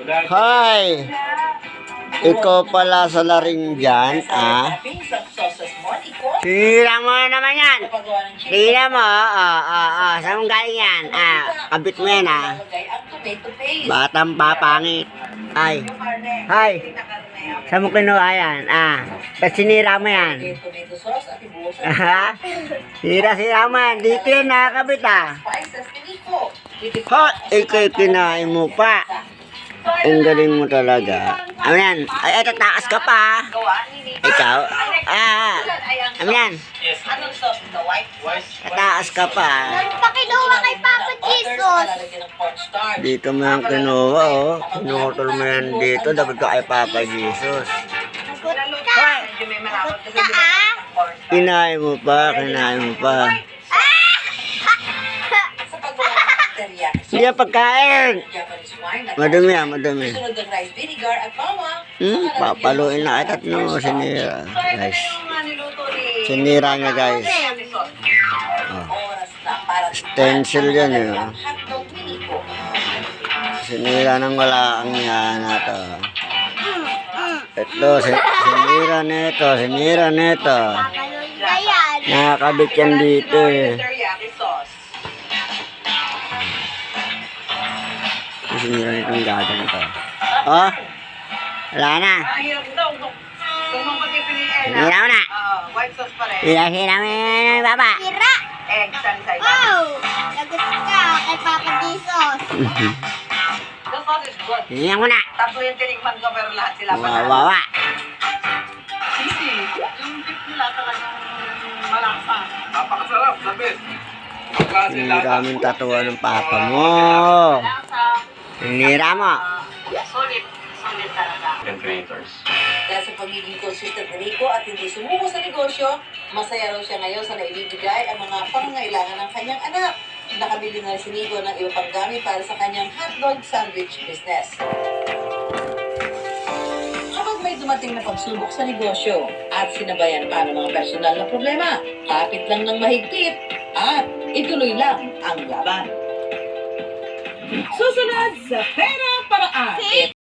Hi! Ikaw pala sa laring dyan, ah? Sinira mo na naman yan. Sinira mo, saan mong galing yan? Kabit mo yan, Batang papangit. Hi. Saan mo kinuha yan, Ba't sinira mo yan? Sira mo yan. Dito yan, nakakabit, Ikaw kinain mo pa. Ang galing mo talaga. Ano yan? Ay, tataas ka pa. Ikaw? Ano yan? Tataas ka pa. Pakinuha kay Papa Jesus. Dito mo yung kinuha, Pinutol mo yan dito. Dapat ka kay Papa Jesus. Hoy! Kinain mo pa. Hindi yan pagkain. Madumi. Papaluin na kita. Sinira. Guys. Sinira niya, guys. Stencil yan, Sinira ng wala ang yan nato. Ito, sinira nito. Nakakabit yan dito, Sinira nitong gagang ito. Wala na. Sinira mo na. Sinira mo na, Papa. Sira. Lagot ka kay Papa Jesus. Sinira mo na. Tatlo yung tinikman ko pero lahat sila Wawa. Sisi, yung tip nila talagang malaksa. Napakasarap, sabit. Sinira mo yung tatuwa ng Papa mo. Sinira mo. Solid talaga. Creators. Dahil sa pagiging consistent ni Rico at hindi sumuko sa negosyo, masaya raw siya ngayon sa naibibigay ang mga pangangailangan ng kanyang anak. Nakabili na si Rico ng iba pang gamit para sa kanyang hotdog sandwich business. Kapag may dumating na pagsubok sa negosyo at sinabayan pa ng mga personal na problema, kapit lang ng mahigpit at ituloy lang ang laban. Susunod sa Pera Paraan.